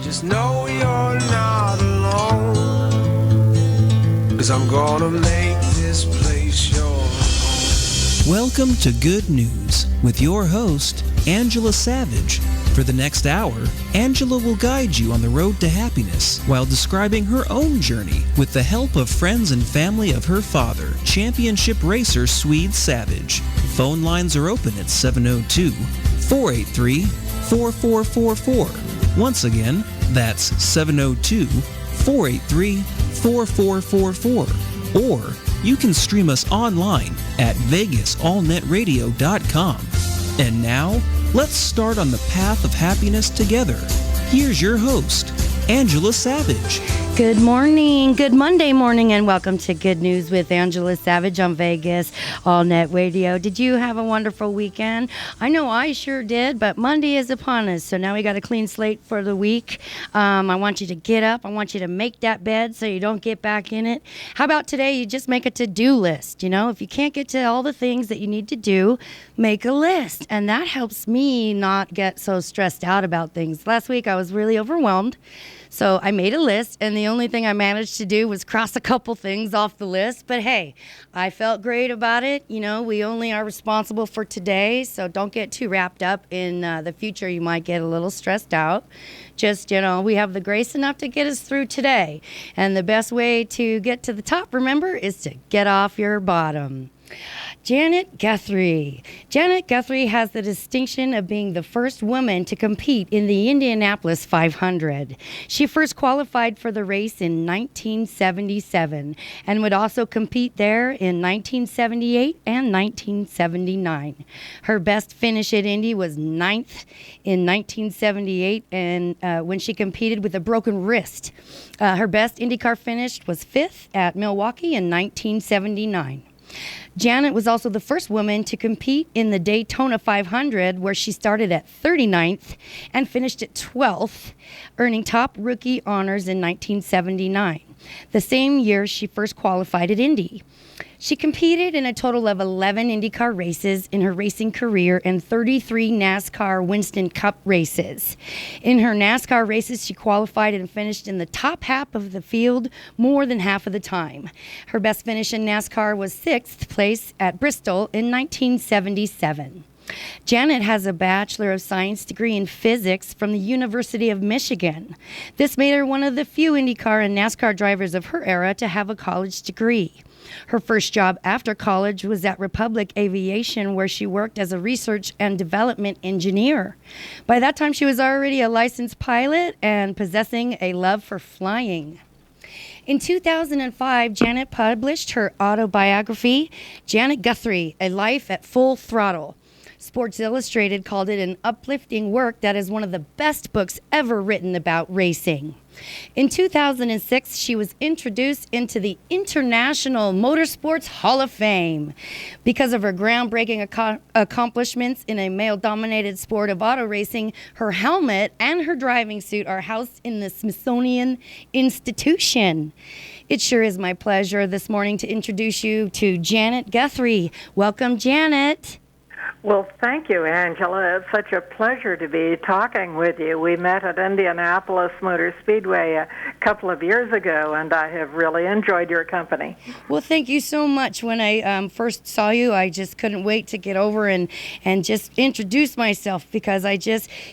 Just know you're not alone, 'cause I'm gonna make this place your home. Welcome to Good News with your host, Angela Savage. For the next hour, Angela will guide you on the road to happiness while describing her own journey with the help of friends and family of her father, championship racer Swede Savage. Phone lines are open at 702-483-4444. Once again, that's 702-483-4444. Or you can stream us online at vegasallnetradio.com. And now, let's start on the path of happiness together. Here's your host, Angela Savage. Good morning, good Monday morning, and welcome to Good News with Angela Savage on Vegas All Net Radio. Did you have a wonderful weekend? I know I sure did, but Monday is upon us, so now we got a clean slate for the week. I want you to get up. I want you to make that bed so you don't get back in it. How about today you just make a to-do list? You know, if you can't get to all the things that you need to do, make a list, and that helps me not get so stressed out about things. Last week I was really overwhelmed. So I made a list, and the only thing I managed to do was cross a couple things off the list. But hey, I felt great about it. You know, we only are responsible for today, so don't get too wrapped up in the future. You might get a little stressed out. Just, you know, we have the grace enough to get us through today. And the best way to get to the top, remember, is to get off your bottom. Janet Guthrie. Janet Guthrie has the distinction of being the first woman to compete in the Indianapolis 500. She first qualified for the race in 1977 and would also compete there in 1978 and 1979. Her best finish at Indy was 9th in 1978 and when she competed with a broken wrist. Her best IndyCar finish was 5th at Milwaukee in 1979. Janet was also the first woman to compete in the Daytona 500, where she started at 39th and finished at 12th, earning top rookie honors in 1979. The same year she first qualified at Indy. She competed in a total of 11 IndyCar races in her racing career and 33 NASCAR Winston Cup races. In her NASCAR races, she qualified and finished in the top half of the field more than half of the time. Her best finish in NASCAR was 6th place at Bristol in 1977. Janet has a Bachelor of Science degree in physics from the University of Michigan. This made her one of the few IndyCar and NASCAR drivers of her era to have a college degree. Her first job after college was at Republic Aviation, where she worked as a research and development engineer. By that time, she was already a licensed pilot and possessing a love for flying. In 2005, Janet published her autobiography, Janet Guthrie, A Life at Full Throttle. Sports Illustrated called it an uplifting work that is one of the best books ever written about racing. In 2006, she was introduced into the International Motorsports Hall of Fame. Because of her groundbreaking accomplishments in a male-dominated sport of auto racing, her helmet and her driving suit are housed in the Smithsonian Institution. It sure is my pleasure this morning to introduce you to Janet Guthrie. Welcome, Janet. Well, thank you, Angela. It's such a pleasure to be talking with you. We met at Indianapolis Motor Speedway a couple of years ago, and I have really enjoyed your company. Well, thank you so much. When I first saw you, I just couldn't wait to get over and just introduce myself, because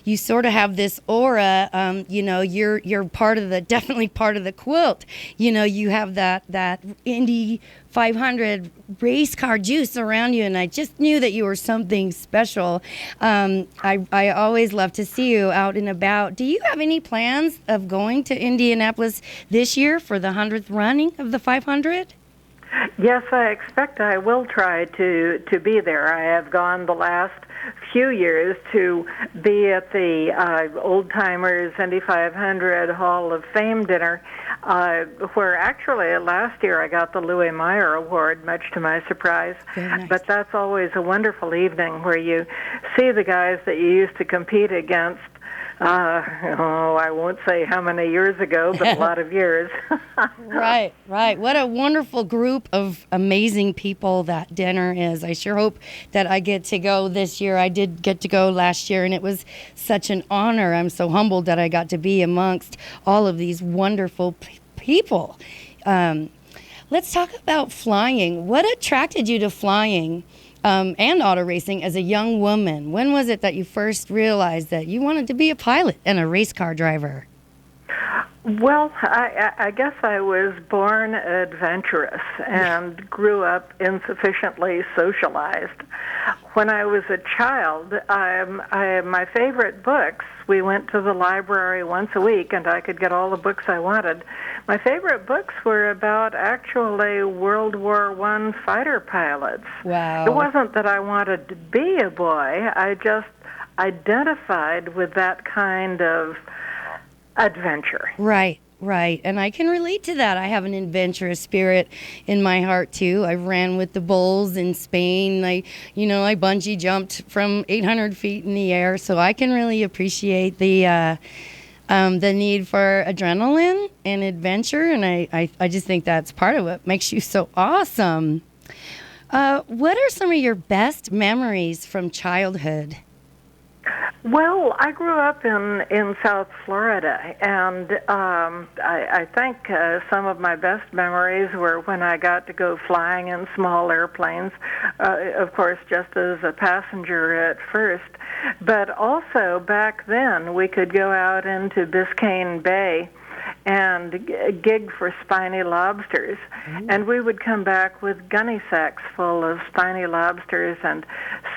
you sort of have this aura. You're definitely part of the quilt. You know, you have that Indy 500 race car juice around you, and I just knew that you were something special. I always love to see you out and about. Do you have any plans of going to Indianapolis this year for the 100th running of the 500? Yes, I expect I will try to be there. I have gone the last few years to be at the Old Timers Indy 500 Hall of Fame dinner, where actually last year I got the Louis Meyer Award, much to my surprise. Nice. But that's always a wonderful evening where you see the guys that you used to compete against I won't say how many years ago, but a lot of years. Right, right. What a wonderful group of amazing people that dinner is. I sure hope that I get to go this year. I did get to go last year, and it was such an honor. I'm so humbled that I got to be amongst all of these wonderful people. Let's talk about flying. What attracted you to flying and auto racing as a young woman? When was it that you first realized that you wanted to be a pilot and a race car driver? Well, I guess I was born adventurous and grew up insufficiently socialized. When I was a child, my favorite books, we went to the library once a week and I could get all the books I wanted. My favorite books were about actually World War I fighter pilots. Wow. It wasn't that I wanted to be a boy. I just identified with that kind of adventure. Right, right. And I can relate to that. I have an adventurous spirit in my heart too. I ran with the bulls in Spain. I bungee jumped from 800 feet in the air. So I can really appreciate the need for adrenaline and adventure. And I just think that's part of what makes you so awesome. What are some of your best memories from childhood? Well, I grew up in South Florida, and I think some of my best memories were when I got to go flying in small airplanes, of course, just as a passenger at first. But also back then, we could go out into Biscayne Bay and gig for spiny lobsters. And we would come back with gunny sacks full of spiny lobsters and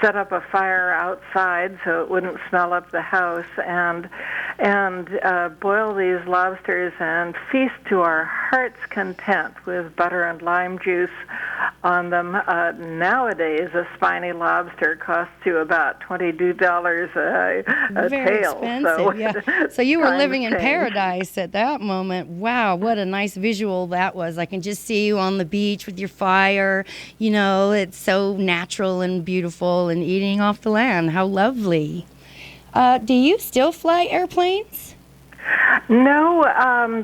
set up a fire outside so it wouldn't smell up the house and boil these lobsters and feast to our heart's content with butter and lime juice on them. Nowadays, a spiny lobster costs you about $22 a Very tail. expensive, So, yeah. So you were living in changed. paradise at that moment. Wow, what a nice visual that was. I can just see you on the beach with your fire. It's so natural and beautiful and eating off the land. How lovely. Do you still fly airplanes? No,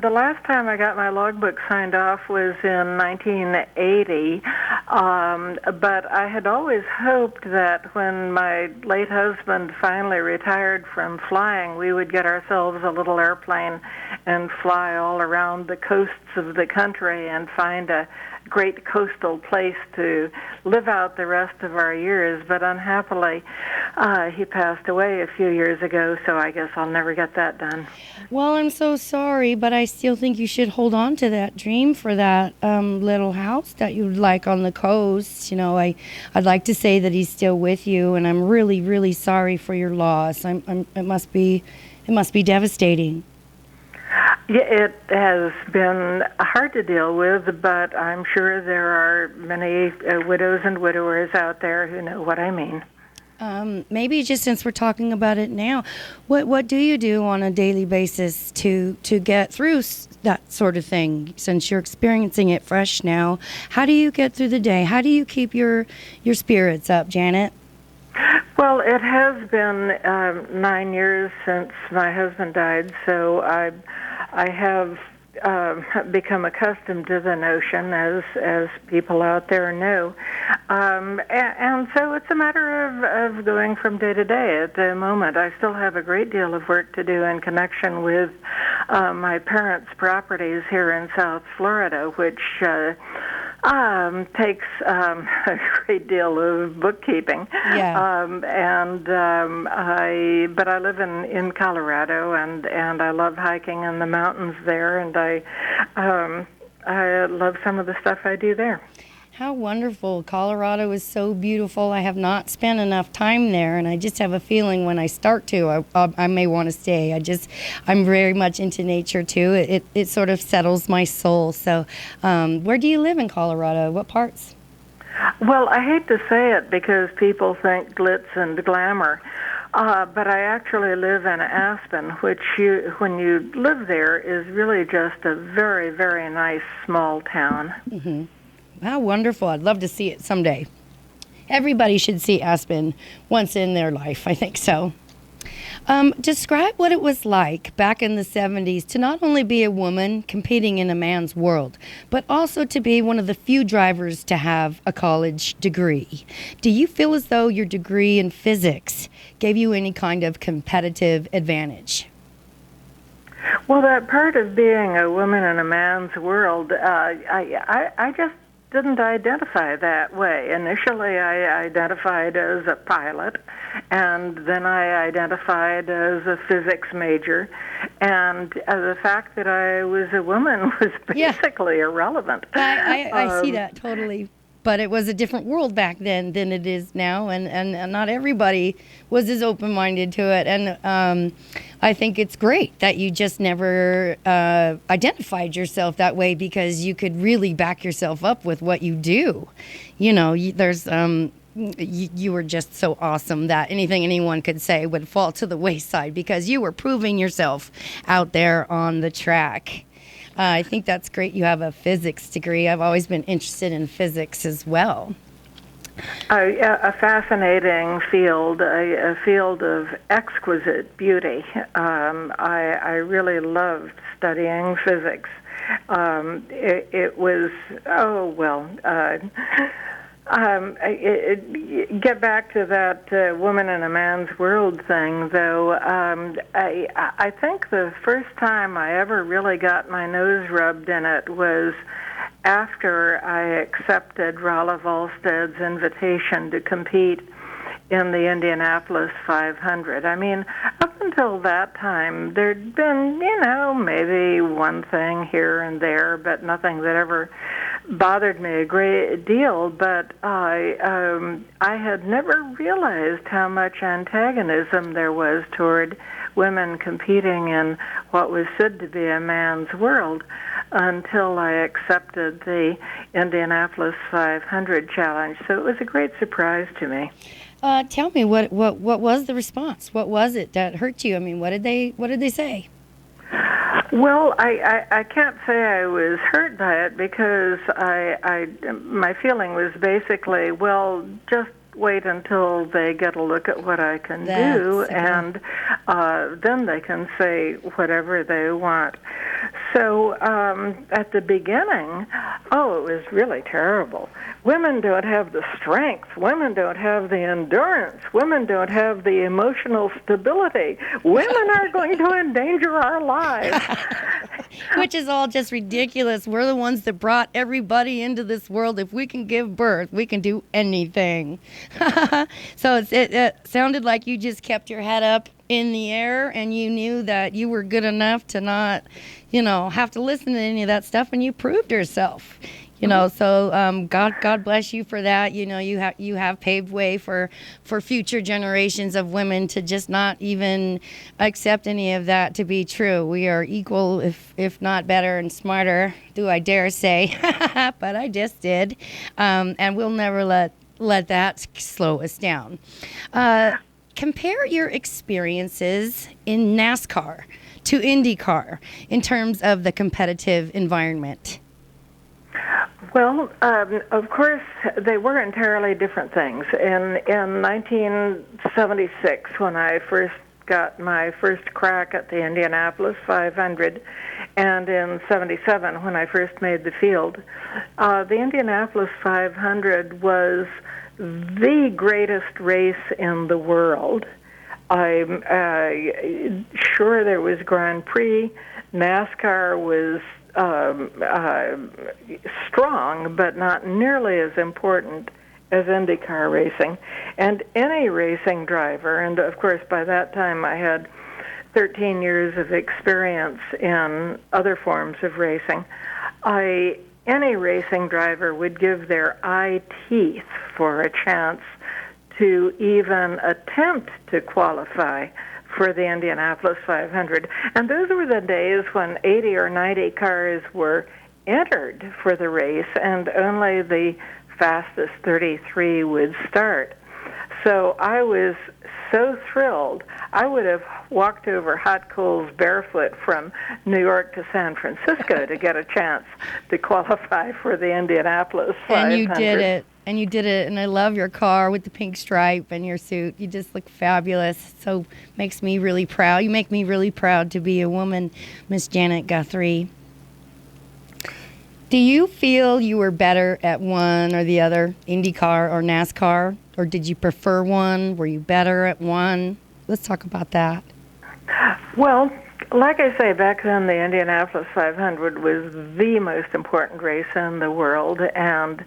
the last time I got my logbook signed off was in 1980, but I had always hoped that when my late husband finally retired from flying, we would get ourselves a little airplane and fly all around the coasts of the country and find a great coastal place to live out the rest of our years. But unhappily, he passed away a few years ago, so I guess I'll never get that done. Well, I'm so sorry, but I still think you should hold on to that dream for that little house that you'd like on the coast. I'd like to say that he's still with you, and I'm really, really sorry for your loss. It must be devastating. Yeah, it has been hard to deal with, but I'm sure there are many widows and widowers out there who know what I mean. Maybe just since we're talking about it now, what do you do on a daily basis to get through that sort of thing? Since you're experiencing it fresh now, how do you get through the day? How do you keep your spirits up, Janet? Well, it has been 9 years since my husband died, so I have become accustomed to the notion, as people out there know. And so it's a matter of going from day to day. At the moment, I still have a great deal of work to do in connection with my parents' properties here in South Florida, which takes a great deal of bookkeeping. Yeah. But I live in Colorado, and I love hiking in the mountains there, and I love some of the stuff I do there. How wonderful. Colorado is so beautiful. I have not spent enough time there, and I just have a feeling when I start to, I may want to stay. I'm very much into nature, too. It sort of settles my soul. So where do you live in Colorado? What parts? Well, I hate to say it because people think glitz and glamour. But I actually live in Aspen, which when you live there is really just a very, very nice small town. Mm-hmm. How wonderful. I'd love to see it someday. Everybody should see Aspen once in their life. I think so. Describe what it was like back in the 70s to not only be a woman competing in a man's world, but also to be one of the few drivers to have a college degree. Do you feel as though your degree in physics gave you any kind of competitive advantage? Well, that part of being a woman in a man's world, I just didn't identify that way. Initially, I identified as a pilot, and then I identified as a physics major, and the fact that I was a woman was basically irrelevant. I see that totally. But it was a different world back then than it is now, and not everybody was as open-minded to it. And I think it's great that you just never identified yourself that way, because you could really back yourself up with what you do. You know, you were just so awesome that anything anyone could say would fall to the wayside, because you were proving yourself out there on the track. I think that's great you have a physics degree. I've always been interested in physics as well. A fascinating field, a field of exquisite beauty. I really loved studying physics. It was, get back to that woman in a man's world thing, though. I think the first time I ever really got my nose rubbed in it was after I accepted Rolla Volsted's invitation to compete in the Indianapolis 500. I mean, up until that time, there'd been, maybe one thing here and there, but nothing that ever bothered me a great deal. But I had never realized how much antagonism there was toward women competing in what was said to be a man's world until I accepted the Indianapolis 500 challenge. So it was a great surprise to me. Tell me, what was the response? What was it that hurt you? I mean, what did they say? Well, I can't say I was hurt by it, because my feeling was basically, well, just wait until they get a look at what I can do, and then they can say whatever they want. So at the beginning, it was really terrible. Women don't have the strength. Women don't have the endurance. Women don't have the emotional stability. Women are going to endanger our lives. Which is all just ridiculous. We're the ones that brought everybody into this world. If we can give birth, we can do anything. So it sounded like you just kept your head up in the air, and you knew that you were good enough to not, have to listen to any of that stuff, and you proved yourself. So God bless you for that. You have paved way for future generations of women to just not even accept any of that to be true. We are equal, if not better and smarter, do I dare say? But I just did, and we'll never let that slow us down. Compare your experiences in NASCAR to IndyCar in terms of the competitive environment. Well, of course, they were entirely different things. In 1976, when I first got my first crack at the Indianapolis 500, and in 77, when I first made the field, the Indianapolis 500 was the greatest race in the world. I'm sure there was Grand Prix. NASCAR was strong, but not nearly as important as IndyCar racing. And any racing driver, and of course by that time I had 13 years of experience in other forms of racing, any racing driver would give their eye teeth for a chance to even attempt to qualify for the Indianapolis 500. And those were the days when 80 or 90 cars were entered for the race, and only the fastest 33 would start. So I was so thrilled. I would have walked over hot coals barefoot from New York to San Francisco to get a chance to qualify for the Indianapolis 500. And you did it. And you did it, and I love your car with the pink stripe and your suit. You just look fabulous. So makes me really proud. You make me really proud to be a woman, Miss Janet Guthrie. Do you feel you were better at one or the other, IndyCar or NASCAR? Or did you prefer one? Were you better at one? Let's talk about that. Well, like I say, back then the Indianapolis 500 was the most important race in the world, and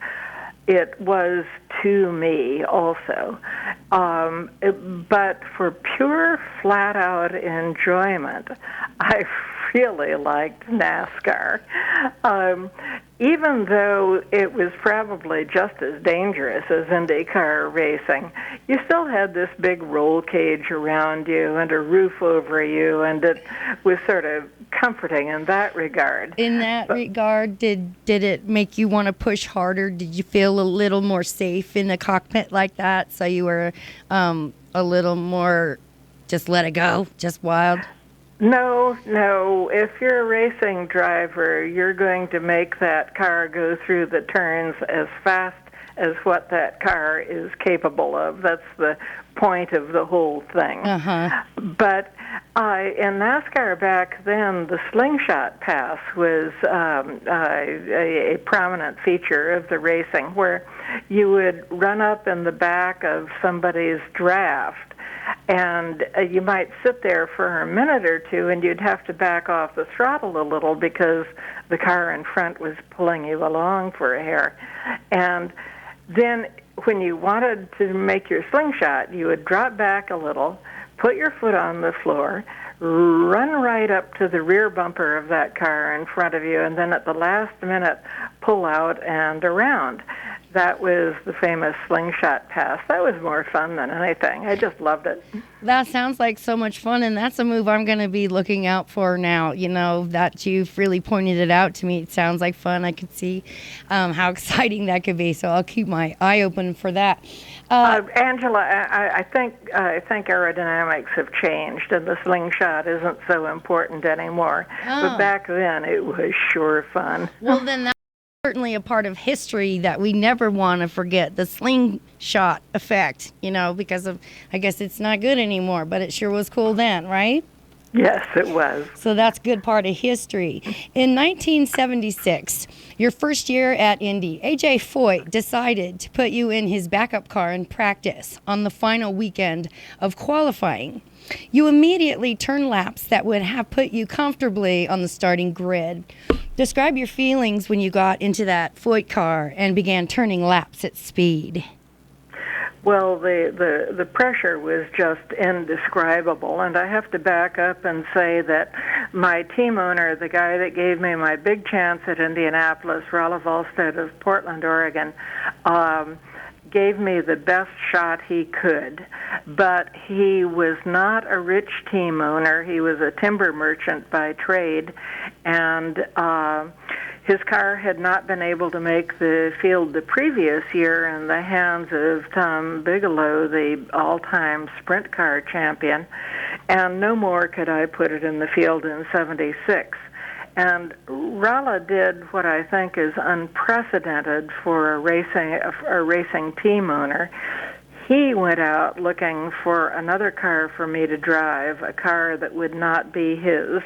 it was to me also. But for pure, flat-out enjoyment, I really liked NASCAR. Even though it was probably just as dangerous as IndyCar racing, you still had this big roll cage around you and a roof over you, and it was sort of comforting in that regard. In that regard, did it make you want to push harder? Did you feel a little more safe in the cockpit like that, so you were a little more just let it go, just wild? No. If you're a racing driver, you're going to make that car go through the turns as fast as what that car is capable of. That's the point of the whole thing. Uh-huh. But in NASCAR back then, the slingshot pass was a prominent feature of the racing, where you would run up in the back of somebody's draft, and you might sit there for a minute or two, and you'd have to back off the throttle a little because the car in front was pulling you along for a hair. And then when you wanted to make your slingshot, you would drop back a little, put your foot on the floor, run right up to the rear bumper of that car in front of you, and then at the last minute pull out and around. That was the famous slingshot pass. That was more fun than anything. I just loved it. That sounds like so much fun, and that's a move I'm going to be looking out for now. You know, that you've really pointed it out to me. It sounds like fun. I could see how exciting that could be, so I'll keep my eye open for that. Angela, I think aerodynamics have changed, and the slingshot isn't so important anymore. But back then, it was sure fun. Well, then that's certainly a part of history that we never want to forget, the slingshot effect, you know, because of, I guess it's not good anymore, but it sure was cool then, right? Yes, it was. So that's a good part of history. In 1976, your first year at Indy, A.J. Foyt decided to put you in his backup car in practice on the final weekend of qualifying. You immediately turned laps that would have put you comfortably on the starting grid. Describe your feelings when you got into that Foyt car and began turning laps at speed. Well, the pressure was just indescribable, and I have to back up and say that my team owner, the guy that gave me my big chance at Indianapolis, Rollo Volstead of Portland, Oregon, gave me the best shot he could, but he was not a rich team owner. He was a timber merchant by trade, and his car had not been able to make the field the previous year in the hands of Tom Bigelow, the all-time sprint car champion, and no more could I put it in the field in '76. And Rala did what I think is unprecedented for a racing team owner. He went out looking for another car for me to drive, a car that would not be his.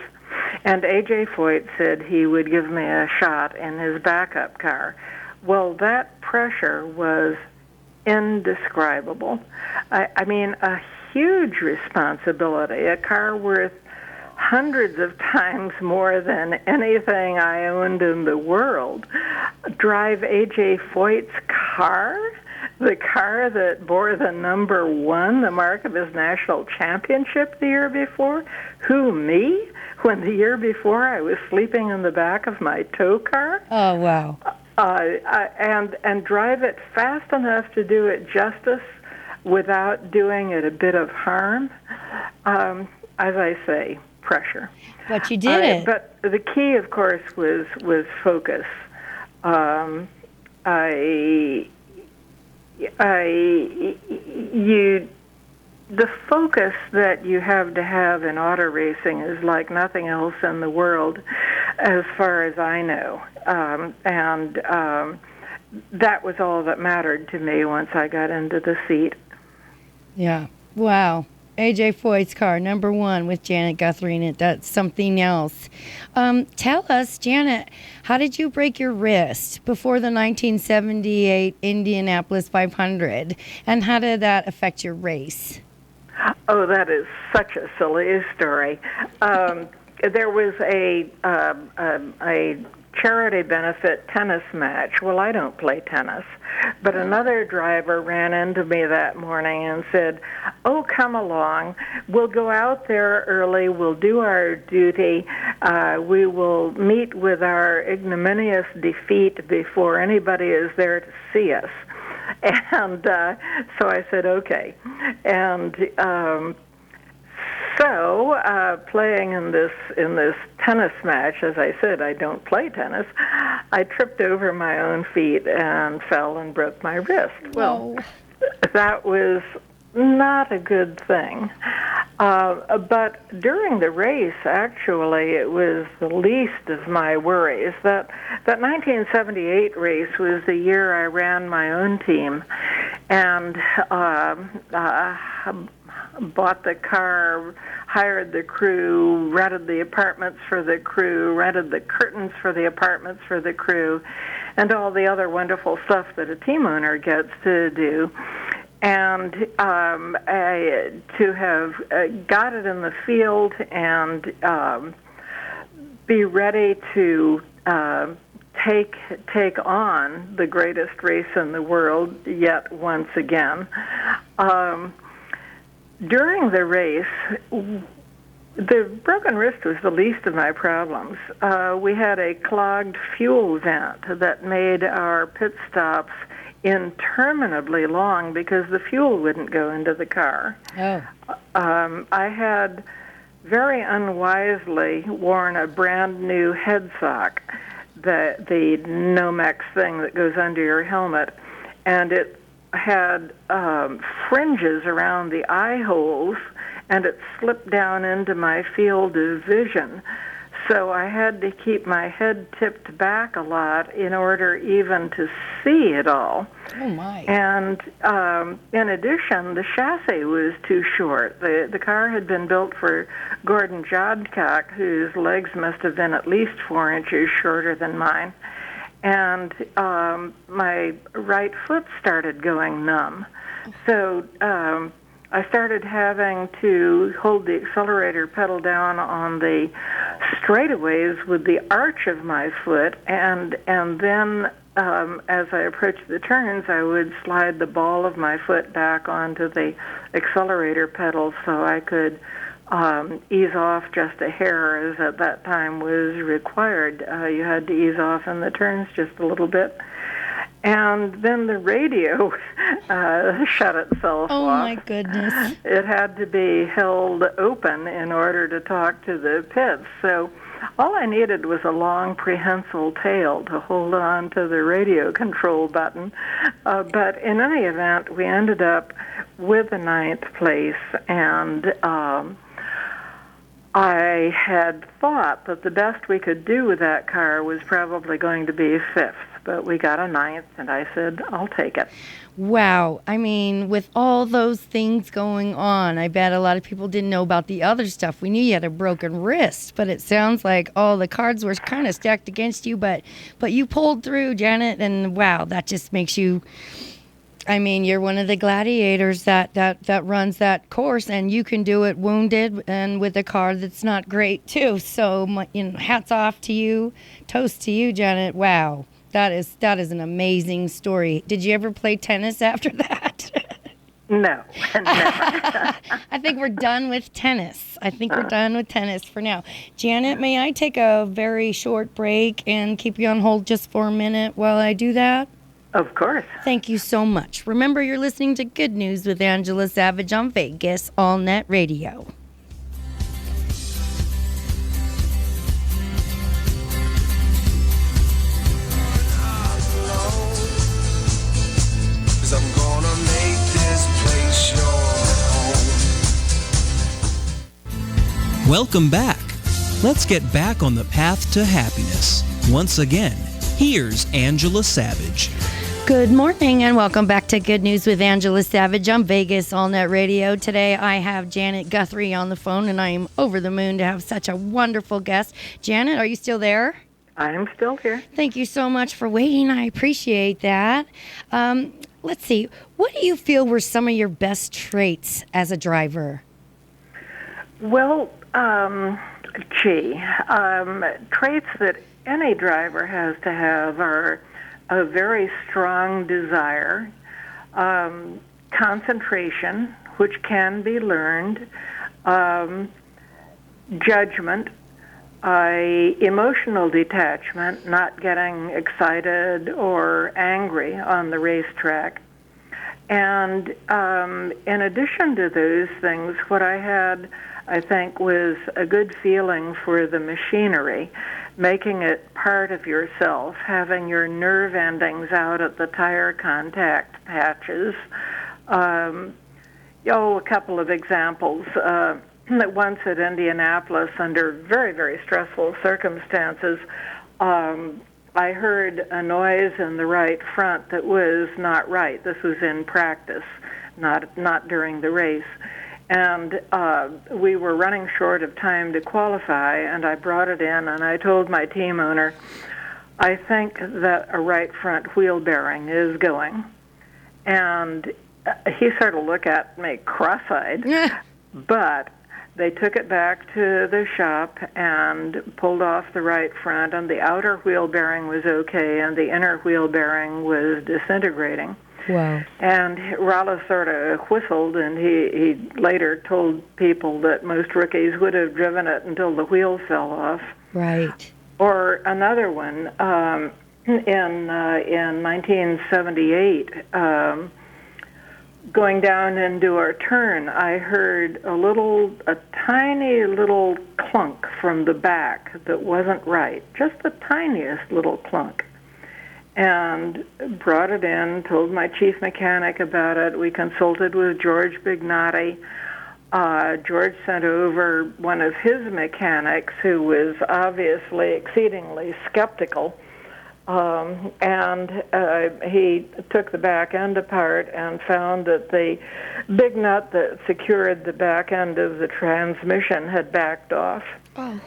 And A.J. Foyt said he would give me a shot in his backup car. Well, that pressure was indescribable. I mean, a huge responsibility, a car worth hundreds of times more than anything I owned in the world. Drive A.J. Foyt's car, the car that bore the number 1, the mark of his national championship the year before. Who, me? When the year before I was sleeping in the back of my tow car. Oh, wow. And drive it fast enough to do it justice without doing it a bit of harm. As I say, pressure. But you did it. But the key, of course, was focus. The focus that you have to have in auto racing is like nothing else in the world, as far as I know. that was all that mattered to me once I got into the seat. Yeah. Wow. AJ Foyt's car, number 1 with Janet Guthrie in it. That's something else. Tell us, Janet, how did you break your wrist before the 1978 Indianapolis 500? And how did that affect your race? Oh, that is such a silly story. There was a charity benefit tennis match. Well, I don't play tennis, but another driver ran into me that morning and said, "Oh, come along. We'll go out there early. We'll do our duty. We will meet with our ignominious defeat before anybody is there to see us." And so I said, okay. And so, playing in this tennis match, as I said, I don't play tennis. I tripped over my own feet and fell and broke my wrist. Well, that was not a good thing. But during the race, actually, it was the least of my worries. That 1978 race was the year I ran my own team, and bought the car, hired the crew, rented the apartments for the crew, rented the curtains for the apartments for the crew, and all the other wonderful stuff that a team owner gets to do. And to have got it in the field and be ready to take on the greatest race in the world yet once again. During the race, the broken wrist was the least of my problems. We had a clogged fuel vent that made our pit stops interminably long because the fuel wouldn't go into the car. Oh. I had very unwisely worn a brand new head sock, the Nomex thing that goes under your helmet, and it had fringes around the eye holes, and it slipped down into my field of vision. So I had to keep my head tipped back a lot in order even to see it all. Oh, my. And in addition, the chassis was too short. The car had been built for Gordon Jodcock, whose legs must have been at least 4 inches shorter than mine. And my right foot started going numb. So I started having to hold the accelerator pedal down on the straightaways with the arch of my foot, and then as I approached the turns, I would slide the ball of my foot back onto the accelerator pedal so I could ease off just a hair, as at that time was required. You had to ease off in the turns just a little bit. And then the radio shut itself off. Oh, my goodness. It had to be held open in order to talk to the pits. So all I needed was a long prehensile tail to hold on to the radio control button. But in any event, we ended up with a 9th place, and I had thought that the best we could do with that car was probably going to be 5th. But we got a 9th, and I said, I'll take it. Wow. I mean, with all those things going on, I bet a lot of people didn't know about the other stuff. We knew you had a broken wrist, but it sounds like all the cards were kind of stacked against you, but you pulled through, Janet, and wow, that just makes you, I mean, you're one of the gladiators that runs that course, and you can do it wounded and with a car that's not great, too. So, hats off to you, toast to you, Janet. Wow. That is an amazing story. Did you ever play tennis after that? No. I think we're done with tennis. For now. Janet, may I take a very short break and keep you on hold just for a minute while I do that? Of course. Thank you so much. Remember, you're listening to Good News with Angela Savage on Vegas All Net Radio. I'm gonna make this place your home. Welcome back. Let's get back on the path to happiness. Once again, Here's Angela Savage. Good morning and welcome back to Good News with Angela Savage on Vegas All Net Radio. Today I have Janet Guthrie on the phone and I am over the moon to have such a wonderful guest. Janet, are you still there? I'm still here. Thank you so much for waiting. I appreciate that. Let's see. What do you feel were some of your best traits as a driver? Well, traits that any driver has to have are a very strong desire, concentration, which can be learned, judgment, emotional detachment, not getting excited or angry on the racetrack. And in addition to those things, what I had, I think, was a good feeling for the machinery, making it part of yourself, having your nerve endings out at the tire contact patches. A couple of examples. Once at Indianapolis, under very, very stressful circumstances, I heard a noise in the right front that was not right. This was in practice, not during the race. And we were running short of time to qualify, and I brought it in, and I told my team owner, I think that a right front wheel bearing is going. And he sort of looked at me cross-eyed, but they took it back to the shop and pulled off the right front, and the outer wheel bearing was okay, and the inner wheel bearing was disintegrating. Wow. And Rallis sort of whistled, and he later told people that most rookies would have driven it until the wheels fell off. Right. Or another one, in 1978, going down into our turn, I heard a tiny little clunk from the back that wasn't right, just the tiniest little clunk. And brought it in, told my chief mechanic about it. We consulted with George Bignati. George sent over one of his mechanics who was obviously exceedingly skeptical. And he took the back end apart and found that the big nut that secured the back end of the transmission had backed off. Oh.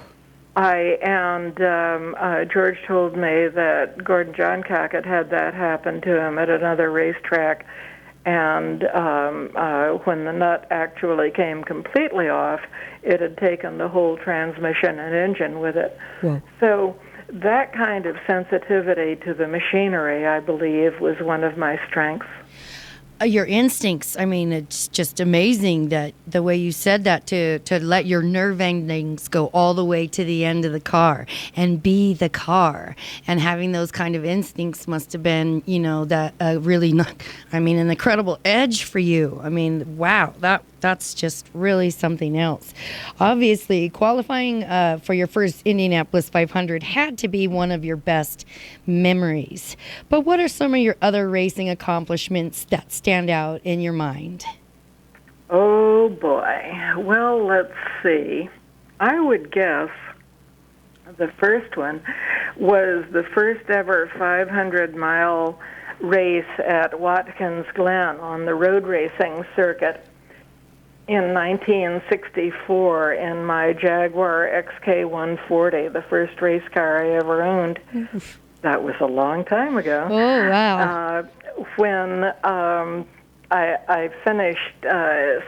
George told me that Gordon Johncock had that happen to him at another racetrack, and when the nut actually came completely off, it had taken the whole transmission and engine with it. Whoa. So that kind of sensitivity to the machinery, I believe, was one of my strengths. Your instincts, I mean, it's just amazing that the way you said that, to let your nerve endings go all the way to the end of the car and be the car. And having those kind of instincts must have been, that really an incredible edge for you. I mean, wow, that's just really something else. Obviously, qualifying for your first Indianapolis 500 had to be one of your best memories. But what are some of your other racing accomplishments that stand out in your mind? Oh, boy. Well, let's see. I would guess the first one was the first ever 500-mile race at Watkins Glen on the road racing circuit in 1964 in my Jaguar XK140, the first race car I ever owned. That was a long time ago. Oh, wow. When I finished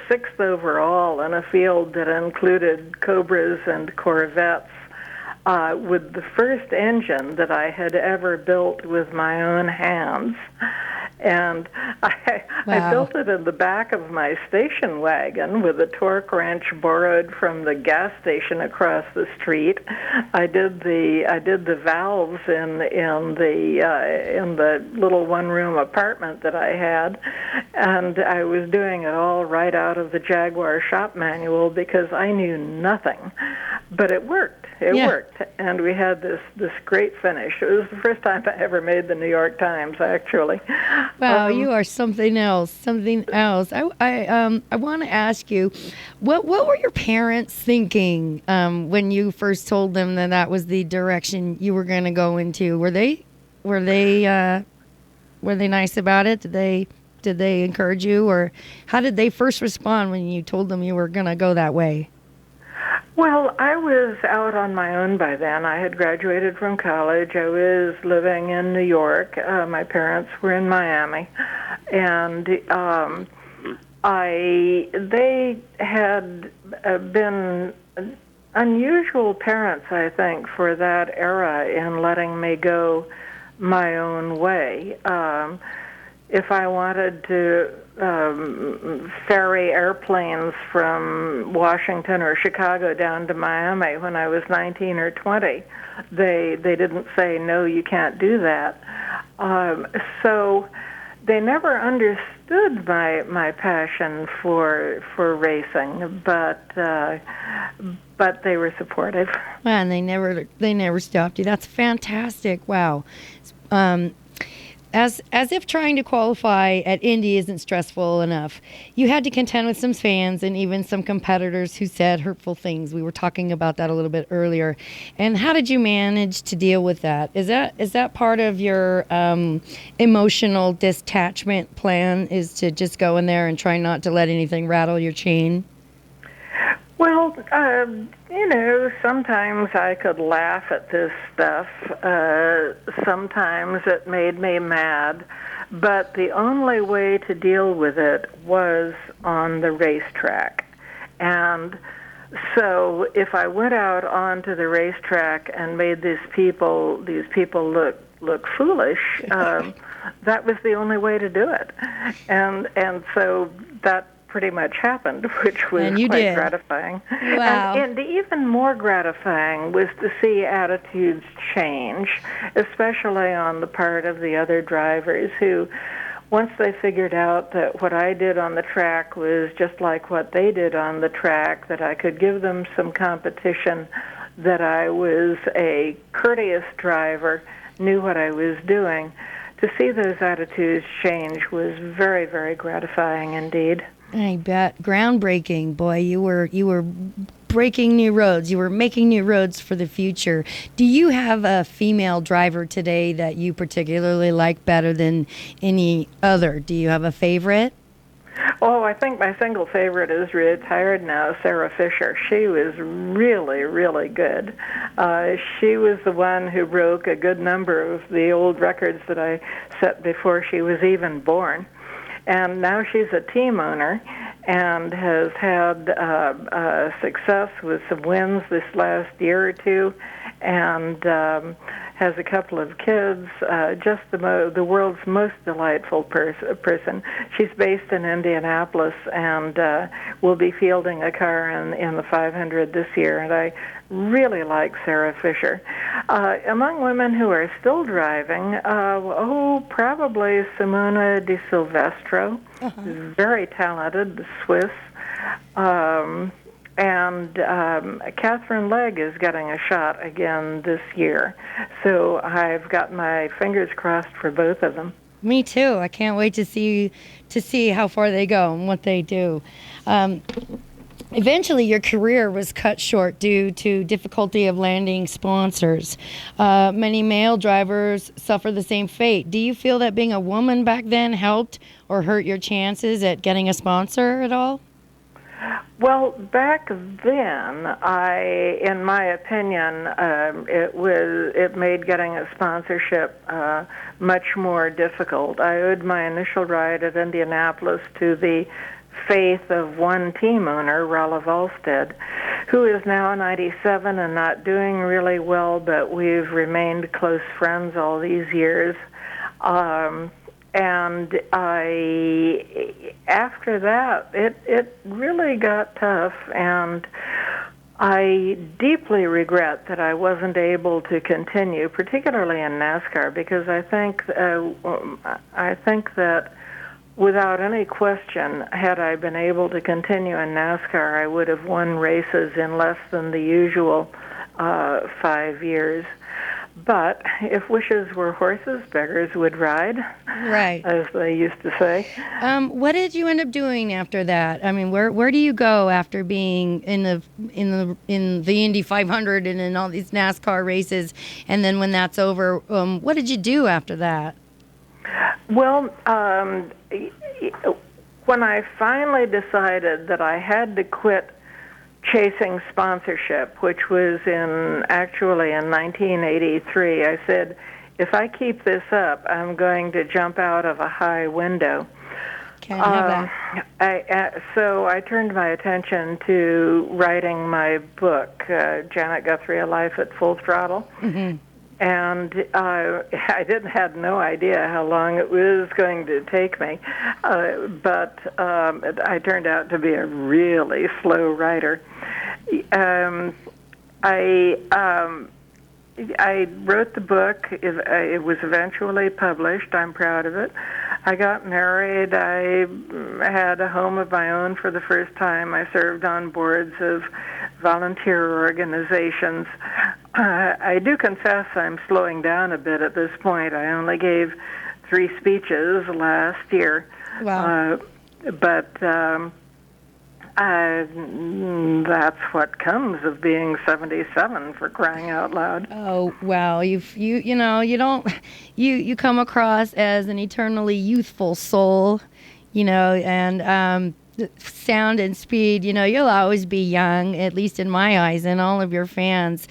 sixth overall in a field that included Cobras and Corvettes with the first engine that I had ever built with my own hands. And I built it in the back of my station wagon with a torque wrench borrowed from the gas station across the street. I did the valves in the little one-room apartment that I had, and I was doing it all right out of the Jaguar shop manual because I knew nothing. But it worked. It worked, and we had this great finish. It was the first time I ever made the New York Times, actually. Wow, you are something else. Something else. I want to ask you, what were your parents thinking when you first told them that was the direction you were going to go into? Were they Were they nice about it? Did they encourage you, or how did they first respond when you told them you were going to go that way? Well, I was out on my own by then. I had graduated from college. I was living in New York. My parents were in Miami, and they had been unusual parents, I think, for that era in letting me go my own way. If I wanted to ferry airplanes from Washington or Chicago down to Miami when I was 19 or 20, they didn't say, no, you can't do that. So they never understood my passion for racing, but they were supportive. And they never stopped you. That's fantastic. Wow. As if trying to qualify at Indy isn't stressful enough, you had to contend with some fans and even some competitors who said hurtful things. We were talking about that a little bit earlier. And how did you manage to deal with that? Is that part of your emotional detachment plan, is to just go in there and try not to let anything rattle your chain? Well, sometimes I could laugh at this stuff. Sometimes it made me mad. But the only way to deal with it was on the racetrack. And so if I went out onto the racetrack and made these people look foolish, that was the only way to do it. And so that pretty much happened, which was quite gratifying. Wow. And even more gratifying was to see attitudes change, especially on the part of the other drivers who, once they figured out that what I did on the track was just like what they did on the track, that I could give them some competition, that I was a courteous driver, knew what I was doing, to see those attitudes change was very, very gratifying indeed. I bet. Groundbreaking. Boy, you were breaking new roads. You were making new roads for the future. Do you have a female driver today that you particularly like better than any other? Do you have a favorite? Oh, I think my single favorite is retired now, Sarah Fisher. She was really, really good. She was the one who broke a good number of the old records that I set before she was even born. And now she's a team owner and has had success with some wins this last year or two, and has a couple of kids, just the world's most delightful person. She's based in Indianapolis and will be fielding a car in the 500 this year, and I really like Sarah Fisher. Among women who are still driving, probably Simona Di Silvestro, is very talented, the Swiss. And Catherine Legg is getting a shot again this year. So I've got my fingers crossed for both of them. Me too. I can't wait to see how far they go and what they do. Eventually, your career was cut short due to difficulty of landing sponsors. Many male drivers suffer the same fate. Do you feel that being a woman back then helped or hurt your chances at getting a sponsor at all? Well, back then, in my opinion, it made getting a sponsorship much more difficult. I owed my initial ride at Indianapolis to the faith of one team owner, Rolla Volstead, who is now 97 and not doing really well, but we've remained close friends all these years. And after that, it really got tough, and I deeply regret that I wasn't able to continue, particularly in NASCAR, because I think that without any question, had I been able to continue in NASCAR, I would have won races in less than the usual 5 years. But if wishes were horses, beggars would ride, Right. as they used to say. What did you end up doing after that? I mean, where do you go after being in the Indy 500 and in all these NASCAR races? And then when that's over, what did you do after that? Well, when I finally decided that I had to quit chasing sponsorship, which was actually in 1983, I said, if I keep this up, I'm going to jump out of a high window. Can't have that. So I turned my attention to writing my book, Janet Guthrie, A Life at Full Throttle. Mm-hmm. And I had no idea how long it was going to take me, but I turned out to be a really slow writer. I wrote the book. It was eventually published. I'm proud of it. I got married. I had a home of my own for the first time. I served on boards of volunteer organizations. I do confess I'm slowing down a bit at this point. I only gave 3 speeches last year. Wow. But that's what comes of being 77, for crying out loud. Oh wow! You come across as an eternally youthful soul, and sound and speed. You'll always be young, at least in my eyes, and all of your fans.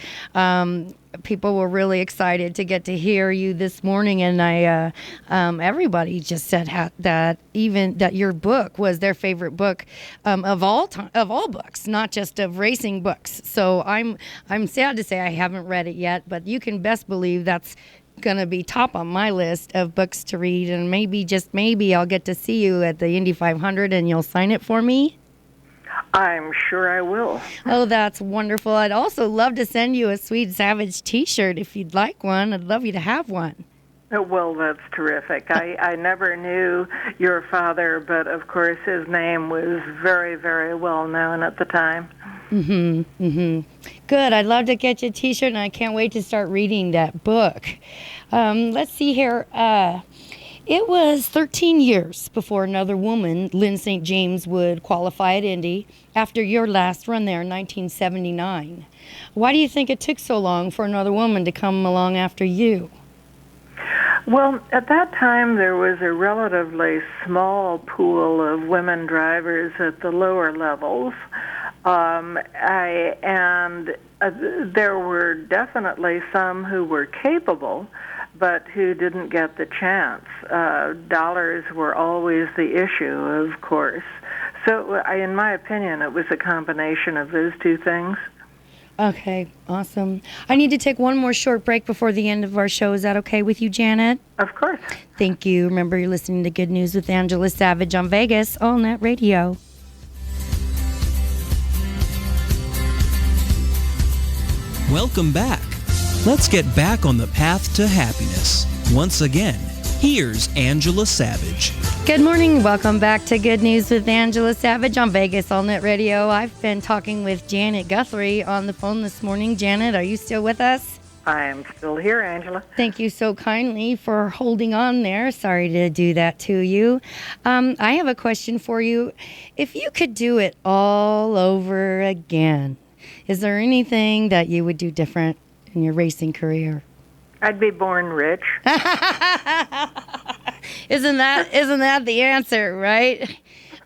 People were really excited to get to hear you this morning, and everybody just said that your book was their favorite book of all books, not just of racing books. So I'm sad to say I haven't read it yet, but you can best believe that's going to be top on my list of books to read, and maybe, just maybe, I'll get to see you at the Indy 500 and you'll sign it for me. I'm sure I will. Oh, that's wonderful. I'd also love to send you a Sweet Savage t-shirt if you'd like one. I'd love you to have one. Oh, well, that's terrific. I never knew your father, but of course his name was very, very well known at the time. Mm-hmm. Mm-hmm. Good. I'd love to get you a t-shirt, and I can't wait to start reading that book. Let's see here. It was 13 years before another woman, Lynn St. James, would qualify at Indy after your last run there in 1979. Why do you think it took so long for another woman to come along after you? Well, at that time, there was a relatively small pool of women drivers at the lower levels. There were definitely some who were capable, but who didn't get the chance. Dollars were always the issue, of course. So, in my opinion, it was a combination of those two things. Okay, awesome. I need to take one more short break before the end of our show. Is that okay with you, Janet? Of course. Thank you. Remember, you're listening to Good News with Angela Savage on Vegas All Net Radio. Welcome back. Let's get back on the path to happiness. Once again, here's Angela Savage. Good morning. Welcome back to Good News with Angela Savage on Vegas All Net Radio. I've been talking with Janet Guthrie on the phone this morning. Janet, are you still with us? I am still here, Angela. Thank you so kindly for holding on there. Sorry to do that to you. I have a question for you. If you could do it all over again, is there anything that you would do different in your racing career? I'd be born rich. Isn't that the answer, right?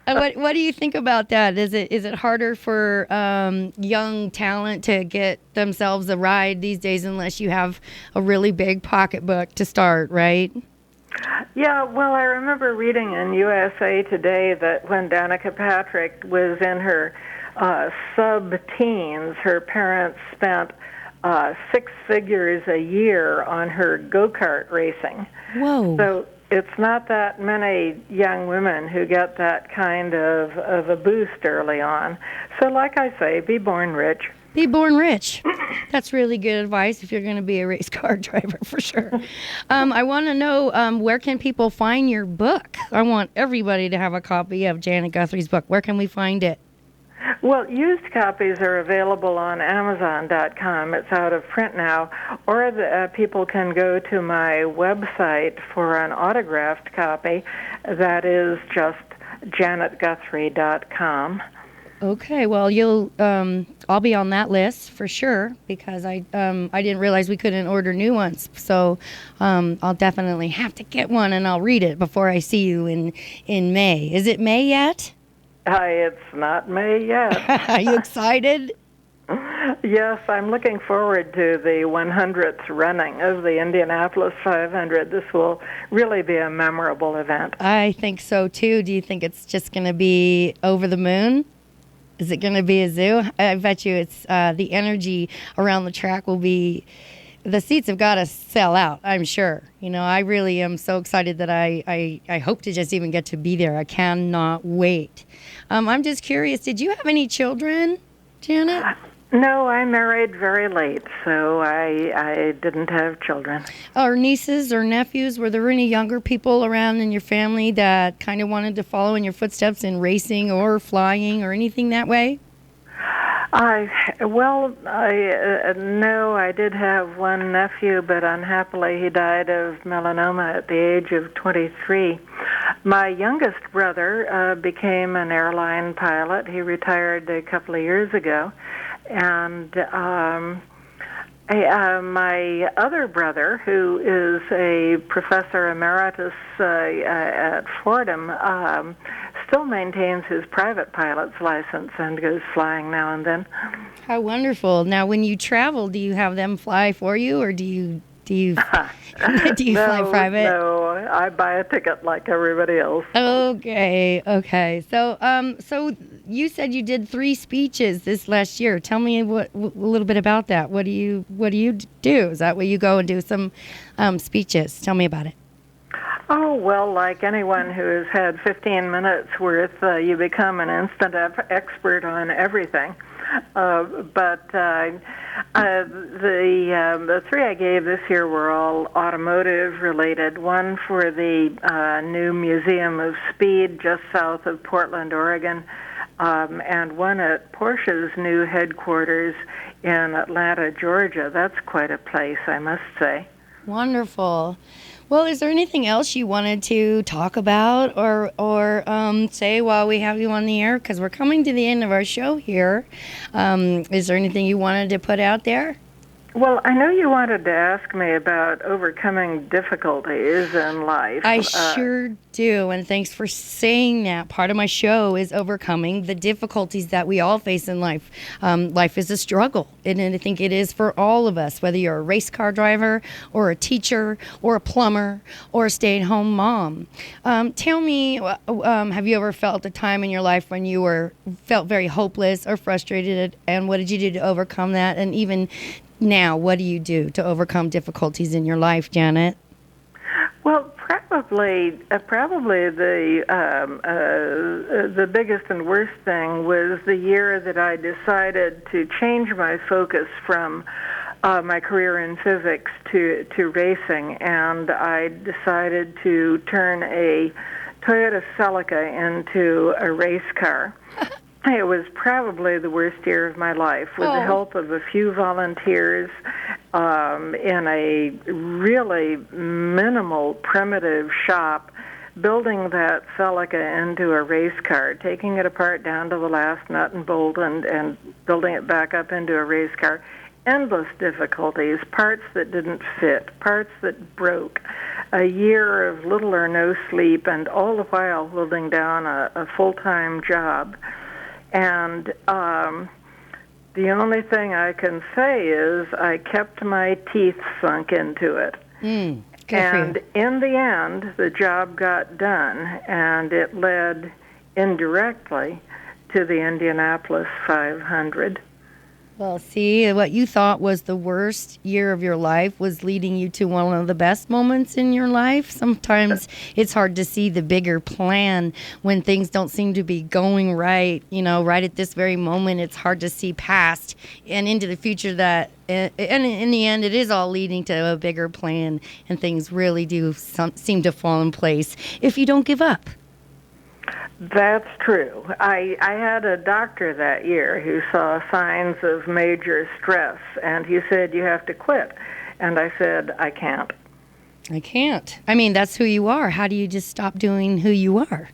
What do you think about that? Is it harder for young talent to get themselves a ride these days unless you have a really big pocketbook to start, right? Yeah, well, I remember reading in USA Today that when Danica Patrick was in her sub-teens, her parents spent 6 figures a year on her go-kart racing. Whoa. So it's not that many young women who get that kind of a boost early on. So like I say, be born rich. Be born rich. That's really good advice if you're going to be a race car driver, for sure. I want to know, where can people find your book? I want everybody to have a copy of Janet Guthrie's book. Where can we find it? Well, used copies are available on Amazon.com. It's out of print now. Or people can go to my website for an autographed copy. That is just janetguthrie.com. Okay, well, I'll be on that list for sure because I didn't realize we couldn't order new ones. So I'll definitely have to get one and I'll read it before I see you in May. Is it May yet? It's not May yet. Are you excited? Yes, I'm looking forward to the 100th running of the Indianapolis 500. This will really be a memorable event. I think so too. Do you think it's just going to be over the moon? Is it going to be a zoo? I bet you it's the energy around the track will be. The seats have got to sell out, I'm sure. You know, I really am so excited that I hope to just even get to be there. I cannot wait. I'm just curious, did you have any children, Janet? No, I married very late, so I didn't have children. Or nieces or nephews? Were there any younger people around in your family that kind of wanted to follow in your footsteps in racing or flying or anything that way? No, I did have one nephew, but unhappily he died of melanoma at the age of 23. My youngest brother became an airline pilot. He retired a couple of years ago. And my other brother, who is a professor emeritus at Fordham, still maintains his private pilot's license and goes flying now and then. How wonderful! Now, when you travel, do you have them fly for you, or do you do you fly private? No, I buy a ticket like everybody else. Okay. So you said you did 3 speeches this last year. Tell me a little bit about that. What do you do? Is that where you go and do some speeches? Tell me about it. Oh, well, like anyone who has had 15 minutes worth, you become an instant expert on everything. But the 3 I gave this year were all automotive related. One for the new Museum of Speed just south of Portland, Oregon, and one at Porsche's new headquarters in Atlanta, Georgia. That's quite a place, I must say. Wonderful. Well, is there anything else you wanted to talk about or say while we have you on the air? Because we're coming to the end of our show here. Is there anything you wanted to put out there? Well, I know you wanted to ask me about overcoming difficulties in life. I sure do, and thanks for saying that. Part of my show is overcoming the difficulties that we all face in life. Life is a struggle, and I think it is for all of us, whether you're a race car driver or a teacher or a plumber or a stay-at-home mom. Tell me, have you ever felt a time in your life when you felt very hopeless or frustrated, and what did you do to overcome that? And even now, what do you do to overcome difficulties in your life, Janet? Well, probably the biggest and worst thing was the year that I decided to change my focus from my career in physics to racing, and I decided to turn a Toyota Celica into a race car. It was probably the worst year of my life. With the help of a few volunteers in a really minimal, primitive shop, building that Celica into a race car, taking it apart down to the last nut and bolt and building it back up into a race car. Endless difficulties, parts that didn't fit, parts that broke, a year of little or no sleep, and all the while holding down a full-time job. And the only thing I can say is I kept my teeth sunk into it. And in the end, the job got done, and it led indirectly to the Indianapolis 500. Well, see, what you thought was the worst year of your life was leading you to one of the best moments in your life. Sometimes it's hard to see the bigger plan when things don't seem to be going right. You know, right at this very moment, it's hard to see past and into the future that, and in the end, it is all leading to a bigger plan, and things really do seem to fall in place if you don't give up. That's true. I had a doctor that year who saw signs of major stress, and he said, you have to quit. And I said, I can't. I can't. I mean, that's who you are. How do you just stop doing who you are?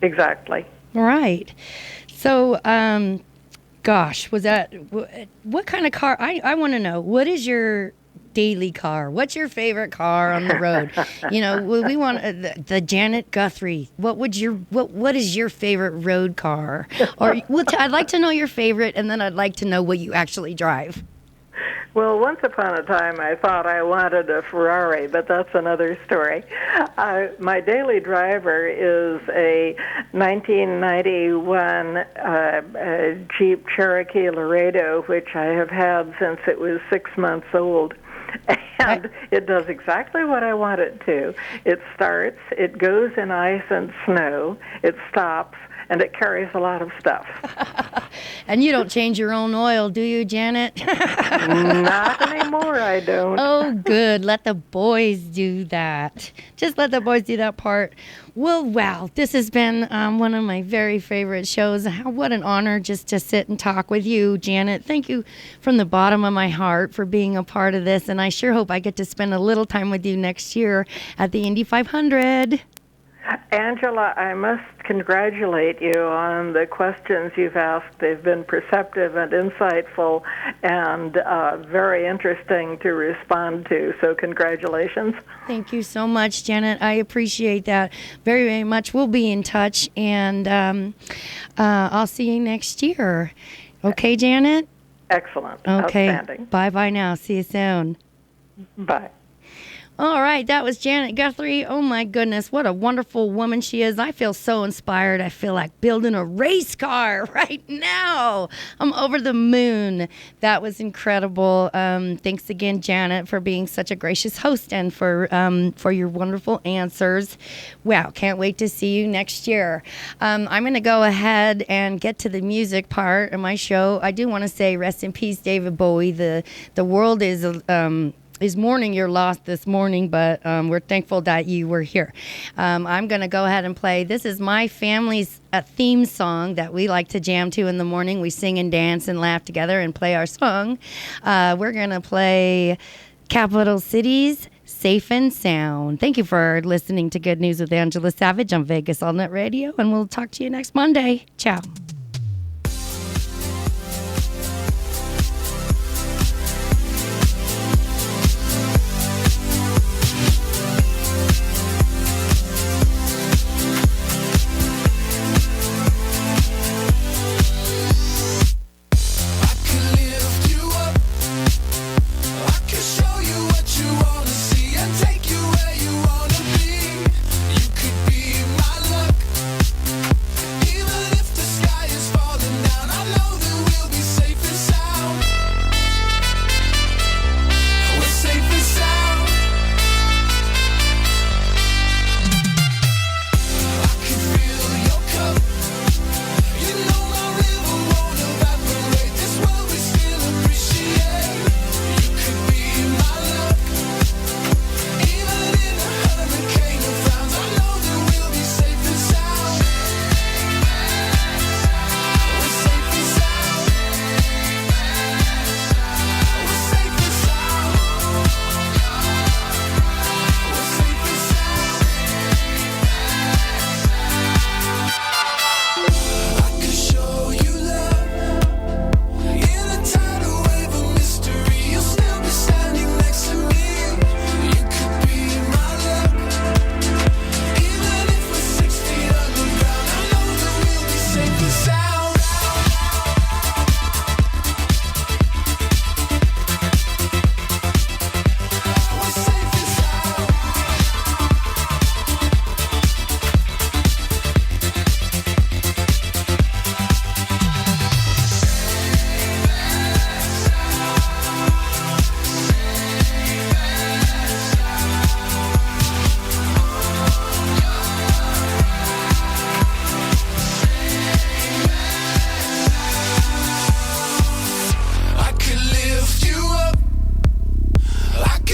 Exactly. Right. So, gosh, was that, what kind of car? I want to know, what is your daily car? What's your favorite car on the road? You know, we want the Janet Guthrie. What is your favorite road car? Or I'd like to know your favorite, and then I'd like to know what you actually drive. Well, once upon a time, I thought I wanted a Ferrari, but that's another story. My daily driver is a 1991 Jeep Cherokee Laredo, which I have had since it was 6 months old. And it does exactly what I want it to. It starts, it goes in ice and snow, it stops, and it carries a lot of stuff. And you don't change your own oil, do you, Janet? Not anymore, I don't. Oh, good. Let the boys do that. Just let the boys do that part. Well, wow. This has been one of my very favorite shows. What an honor just to sit and talk with you, Janet. Thank you from the bottom of my heart for being a part of this. And I sure hope I get to spend a little time with you next year at the Indy 500. Angela, I must congratulate you on the questions you've asked. They've been perceptive and insightful and very interesting to respond to, so congratulations. Thank you so much, Janet. I appreciate that very, very much. We'll be in touch, and I'll see you next year. Okay, Janet? Excellent. Okay. Outstanding. Bye-bye now. See you soon. Bye. All right, that was Janet Guthrie. Oh, my goodness, what a wonderful woman she is. I feel so inspired. I feel like building a race car right now. I'm over the moon. That was incredible. Thanks again, Janet, for being such a gracious host and for your wonderful answers. Wow, can't wait to see you next year. I'm going to go ahead and get to the music part of my show. I do want to say rest in peace, David Bowie. The world is mourning your loss this morning, but we're thankful that you were here. I'm going to go ahead and play. This is my family's theme song that we like to jam to in the morning. We sing and dance and laugh together and play our song. We're going to play Capital Cities, Safe and Sound. Thank you for listening to Good News with Angela Savage on Vegas All Net Radio, and we'll talk to you next Monday. Ciao.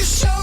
Show